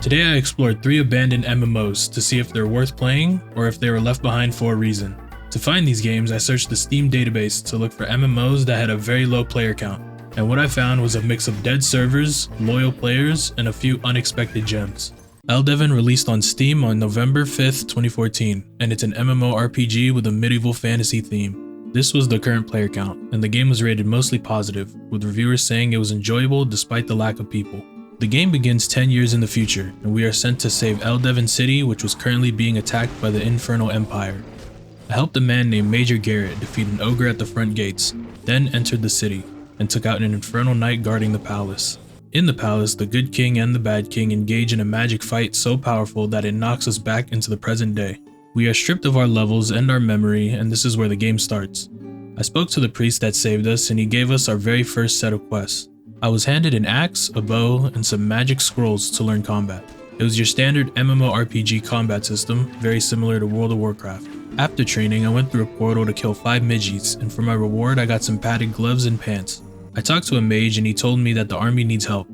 Today I explored 3 abandoned MMOs to see if they're worth playing or if they were left behind for a reason. To find these games, I searched the Steam database to look for MMOs that had a very low player count, and what I found was a mix of dead servers, loyal players, and a few unexpected gems. Eldevin released on Steam on November 5th, 2014, and it's an MMORPG with a medieval fantasy theme. This was the current player count, and the game was rated mostly positive, with reviewers saying it was enjoyable despite the lack of people. The game begins 10 years in the future, and we are sent to save Eldevin City, which was currently being attacked by the Infernal Empire. I helped a man named Major Garrett defeat an ogre at the front gates, then entered the city, and took out an infernal knight guarding the palace. In the palace, the good king and the bad king engage in a magic fight so powerful that it knocks us back into the present day. We are stripped of our levels and our memory, and this is where the game starts. I spoke to the priest that saved us, and he gave us our very first set of quests. I was handed an axe, a bow, and some magic scrolls to learn combat. It was your standard MMORPG combat system, very similar to World of Warcraft. After training, I went through a portal to kill 5 midgies, and for my reward I got some padded gloves and pants. I talked to a mage and he told me that the army needs help,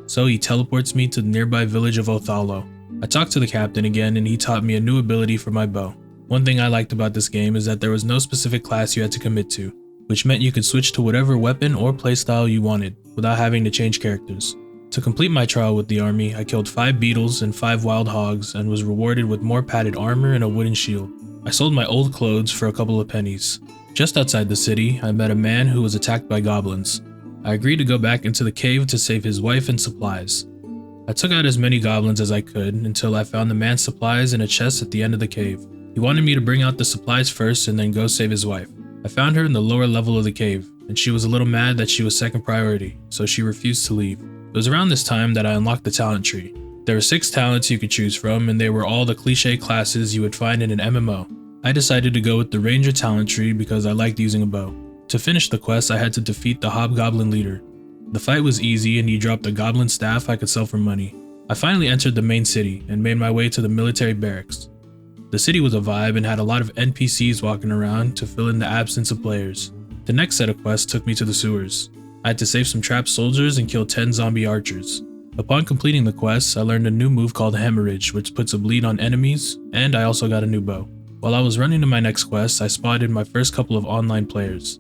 so he teleports me to the nearby village of Othalo. I talked to the captain again and he taught me a new ability for my bow. One thing I liked about this game is that there was no specific class you had to commit to, which meant you could switch to whatever weapon or playstyle you wanted, without having to change characters. To complete my trial with the army, I killed 5 beetles and 5 wild hogs and was rewarded with more padded armor and a wooden shield. I sold my old clothes for a couple of pennies. Just outside the city, I met a man who was attacked by goblins. I agreed to go back into the cave to save his wife and supplies. I took out as many goblins as I could until I found the man's supplies in a chest at the end of the cave. He wanted me to bring out the supplies first and then go save his wife. I found her in the lower level of the cave, and she was a little mad that she was second priority, so she refused to leave. It was around this time that I unlocked the talent tree. There were 6 talents you could choose from, and they were all the cliche classes you would find in an MMO. I decided to go with the Ranger talent tree because I liked using a bow. To finish the quest, I had to defeat the hobgoblin leader. The fight was easy and he dropped a goblin staff I could sell for money. I finally entered the main city and made my way to the military barracks. The city was a vibe and had a lot of NPCs walking around to fill in the absence of players. The next set of quests took me to the sewers. I had to save some trapped soldiers and kill 10 zombie archers. Upon completing the quests, I learned a new move called Hemorrhage, which puts a bleed on enemies, and I also got a new bow. While I was running to my next quest, I spotted my first couple of online players.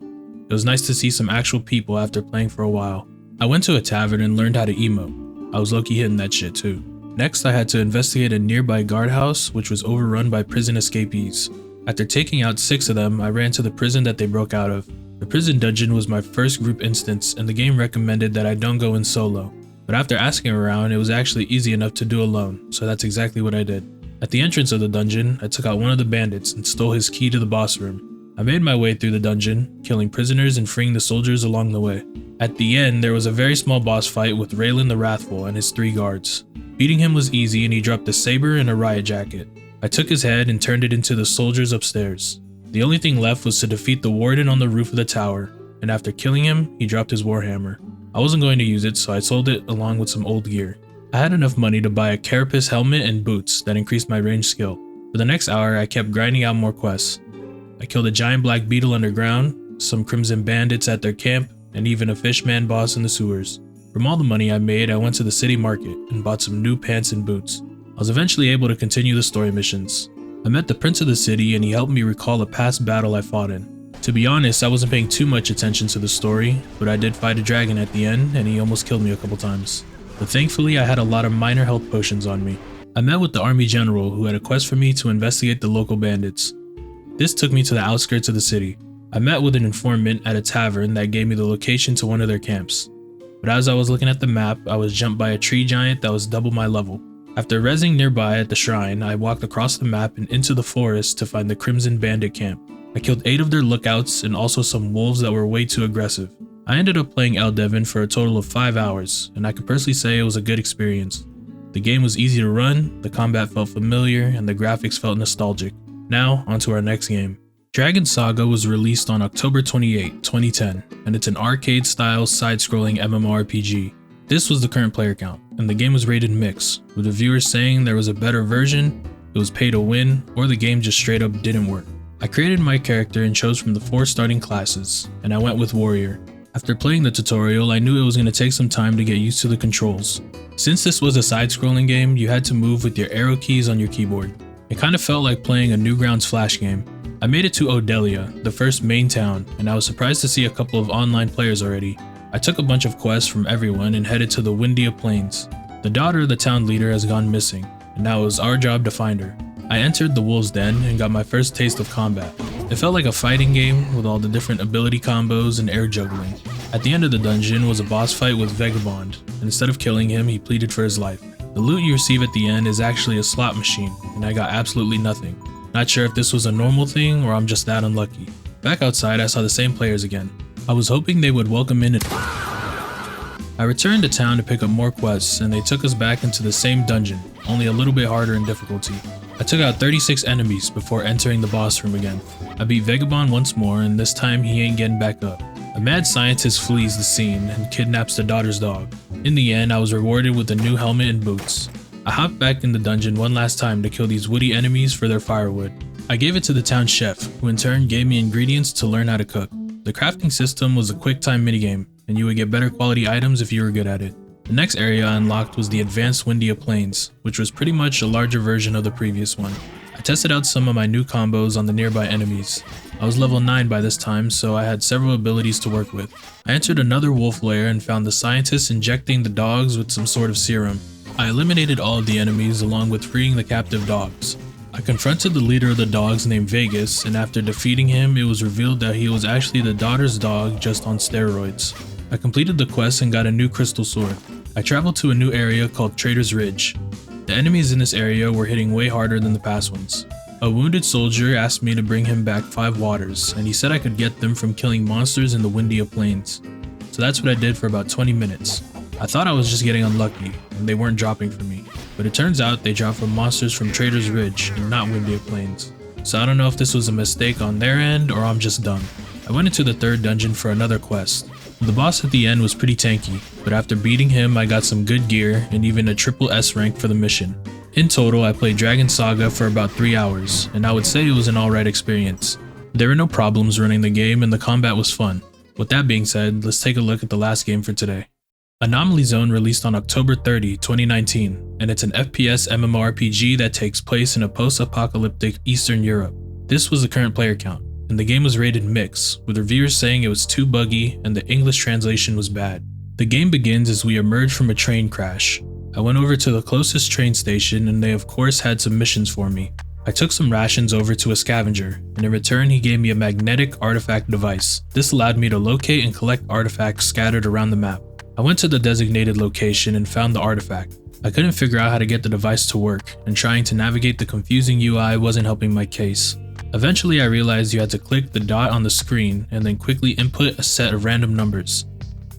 It was nice to see some actual people after playing for a while. I went to a tavern and learned how to emote. I was low-key hitting that shit too. Next, I had to investigate a nearby guardhouse which was overrun by prison escapees. After taking out 6 of them, I ran to the prison that they broke out of. The prison dungeon was my first group instance and the game recommended that I don't go in solo. But after asking around, it was actually easy enough to do alone, so that's exactly what I did. At the entrance of the dungeon, I took out one of the bandits and stole his key to the boss room. I made my way through the dungeon, killing prisoners and freeing the soldiers along the way. At the end, there was a very small boss fight with Raylan the Wrathful and his 3 guards. Beating him was easy and he dropped a saber and a riot jacket. I took his head and turned it into the soldiers upstairs. The only thing left was to defeat the warden on the roof of the tower, and after killing him, he dropped his warhammer. I wasn't going to use it, so I sold it along with some old gear. I had enough money to buy a carapace helmet and boots that increased my range skill. For the next hour, I kept grinding out more quests. I killed a giant black beetle underground, some crimson bandits at their camp, and even a fishman boss in the sewers. From all the money I made, I went to the city market and bought some new pants and boots. I was eventually able to continue the story missions. I met the prince of the city and he helped me recall a past battle I fought in. To be honest, I wasn't paying too much attention to the story, but I did fight a dragon at the end and he almost killed me a couple times. But thankfully I had a lot of minor health potions on me. I met with the army general who had a quest for me to investigate the local bandits. This took me to the outskirts of the city. I met with an informant at a tavern that gave me the location to one of their camps. But as I was looking at the map, I was jumped by a tree giant that was double my level. After rezzing nearby at the shrine, I walked across the map and into the forest to find the Crimson Bandit camp. I killed 8 of their lookouts and also some wolves that were way too aggressive. I ended up playing Eldevin for a total of 5 hours, and I could personally say it was a good experience. The game was easy to run, the combat felt familiar, and the graphics felt nostalgic. Now, onto our next game. Dragon Saga was released on October 28, 2010, and it's an arcade-style side-scrolling MMORPG. This was the current player count, and the game was rated mixed, with reviewers saying there was a better version, it was pay to win, or the game just straight up didn't work. I created my character and chose from the 4 starting classes, and I went with Warrior. After playing the tutorial, I knew it was going to take some time to get used to the controls. Since this was a side-scrolling game, you had to move with your arrow keys on your keyboard. It kind of felt like playing a Newgrounds Flash game. I made it to Odelia, the first main town, and I was surprised to see a couple of online players already. I took a bunch of quests from everyone and headed to the Windia Plains. The daughter of the town leader has gone missing, and now it was our job to find her. I entered the Wolves' Den and got my first taste of combat. It felt like a fighting game with all the different ability combos and air juggling. At the end of the dungeon was a boss fight with Vagabond, and instead of killing him, he pleaded for his life. The loot you receive at the end is actually a slot machine, and I got absolutely nothing. Not sure if this was a normal thing or I'm just that unlucky. Back outside, I saw the same players again. I was hoping they would welcome in. I returned to town to pick up more quests, and they took us back into the same dungeon, only a little bit harder in difficulty. I took out 36 enemies before entering the boss room again. I beat Vagabond once more, and this time he ain't getting back up. A mad scientist flees the scene and kidnaps the daughter's dog. In the end, I was rewarded with a new helmet and boots. I hopped back in the dungeon one last time to kill these woody enemies for their firewood. I gave it to the town chef, who in turn gave me ingredients to learn how to cook. The crafting system was a quick time minigame, and you would get better quality items if you were good at it. The next area I unlocked was the Advanced Windia Plains, which was pretty much a larger version of the previous one. I tested out some of my new combos on the nearby enemies. I was level 9 by this time, so I had several abilities to work with. I entered another wolf lair and found the scientists injecting the dogs with some sort of serum. I eliminated all of the enemies along with freeing the captive dogs. I confronted the leader of the dogs named Vegas, and after defeating him, it was revealed that he was actually the daughter's dog just on steroids. I completed the quest and got a new crystal sword. I traveled to a new area called Trader's Ridge. The enemies in this area were hitting way harder than the past ones. A wounded soldier asked me to bring him back 5 waters, and he said I could get them from killing monsters in the Windia Plains. So that's what I did for about 20 minutes. I thought I was just getting unlucky, and they weren't dropping for me. But it turns out they drop from monsters from Trader's Ridge and not Windia Plains. So I don't know if this was a mistake on their end or I'm just dumb. I went into the third dungeon for another quest. The boss at the end was pretty tanky, but after beating him I got some good gear and even a triple S rank for the mission. In total, I played Dragon Saga for about 3 hours, and I would say it was an alright experience. There were no problems running the game and the combat was fun. With that being said, let's take a look at the last game for today. Anomaly Zone released on October 30, 2019, and it's an FPS MMORPG that takes place in a post-apocalyptic Eastern Europe. This was the current player count, and the game was rated mix, with reviewers saying it was too buggy and the English translation was bad. The game begins as we emerge from a train crash. I went over to the closest train station and they of course had some missions for me. I took some rations over to a scavenger, and in return he gave me a magnetic artifact device. This allowed me to locate and collect artifacts scattered around the map. I went to the designated location and found the artifact. I couldn't figure out how to get the device to work, and trying to navigate the confusing UI wasn't helping my case. Eventually I realized you had to click the dot on the screen and then quickly input a set of random numbers.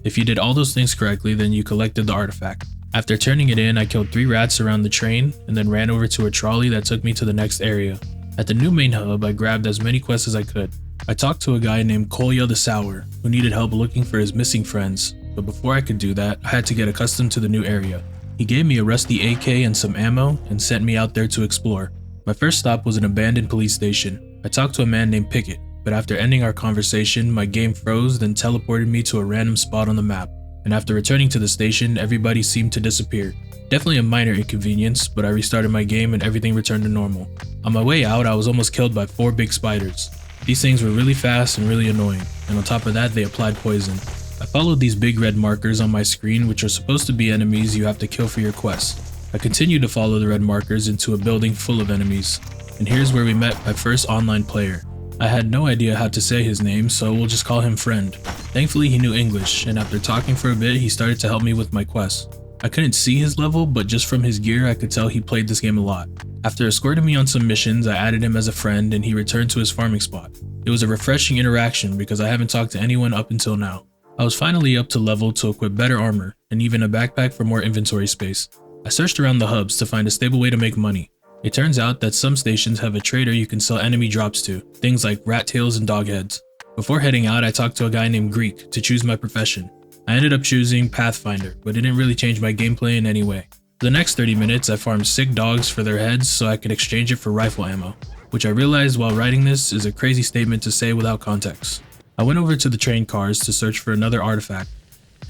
If you did all those things correctly, then you collected the artifact. After turning it in, I killed 3 rats around the train and then ran over to a trolley that took me to the next area. At the new main hub, I grabbed as many quests as I could. I talked to a guy named Kolya the Sour, who needed help looking for his missing friends, but before I could do that, I had to get accustomed to the new area. He gave me a rusty AK and some ammo and sent me out there to explore. My first stop was an abandoned police station. I talked to a man named Pickett, but after ending our conversation, my game froze then teleported me to a random spot on the map. And after returning to the station, everybody seemed to disappear. Definitely a minor inconvenience, but I restarted my game and everything returned to normal. On my way out, I was almost killed by 4 big spiders. These things were really fast and really annoying, and on top of that they applied poison. I followed these big red markers on my screen, which are supposed to be enemies you have to kill for your quest. I continued to follow the red markers into a building full of enemies, and here's where we met my first online player. I had no idea how to say his name, so we'll just call him Friend. Thankfully he knew English, and after talking for a bit he started to help me with my quest. I couldn't see his level, but just from his gear I could tell he played this game a lot. After escorting me on some missions, I added him as a friend and he returned to his farming spot. It was a refreshing interaction because I haven't talked to anyone up until now. I was finally up to level to equip better armor, and even a backpack for more inventory space. I searched around the hubs to find a stable way to make money. It turns out that some stations have a trader you can sell enemy drops to, things like rat tails and dog heads. Before heading out, I talked to a guy named Greek to choose my profession. I ended up choosing Pathfinder, but it didn't really change my gameplay in any way. For the next 30 minutes, I farmed sick dogs for their heads so I could exchange it for rifle ammo, which I realized while writing this is a crazy statement to say without context. I went over to the train cars to search for another artifact,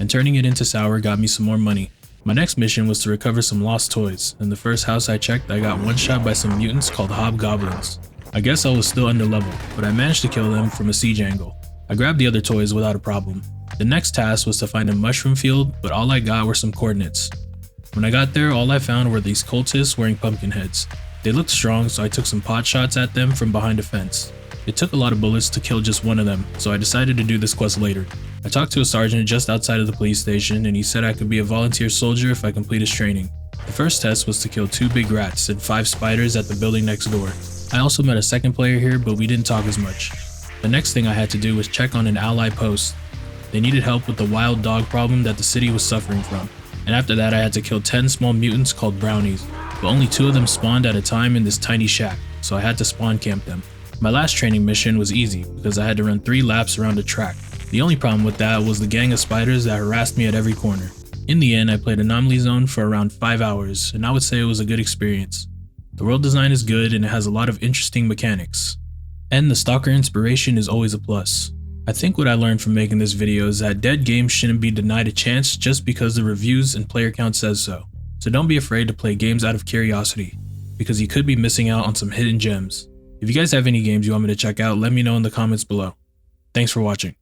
and turning it into sour got me some more money. My next mission was to recover some lost toys, and the first house I checked I got one shot by some mutants called hobgoblins. I guess I was still under level, but I managed to kill them from a siege angle. I grabbed the other toys without a problem. The next task was to find a mushroom field, but all I got were some coordinates. When I got there, all I found were these cultists wearing pumpkin heads. They looked strong, so I took some pot shots at them from behind a fence. It took a lot of bullets to kill just one of them, so I decided to do this quest later. I talked to a sergeant just outside of the police station, and he said I could be a volunteer soldier if I complete his training. The first test was to kill 2 big rats and 5 spiders at the building next door. I also met a second player here, but we didn't talk as much. The next thing I had to do was check on an ally post. They needed help with the wild dog problem that the city was suffering from. And after that I had to kill 10 small mutants called brownies, but only 2 of them spawned at a time in this tiny shack, so I had to spawn camp them. My last training mission was easy because I had to run 3 laps around a track. The only problem with that was the gang of spiders that harassed me at every corner. In the end, I played Anomaly Zone for around 5 hours, and I would say it was a good experience. The world design is good and it has a lot of interesting mechanics. And the stalker inspiration is always a plus. I think what I learned from making this video is that dead games shouldn't be denied a chance just because the reviews and player count says so. So don't be afraid to play games out of curiosity, because you could be missing out on some hidden gems. If you guys have any games you want me to check out, let me know in the comments below. Thanks for watching.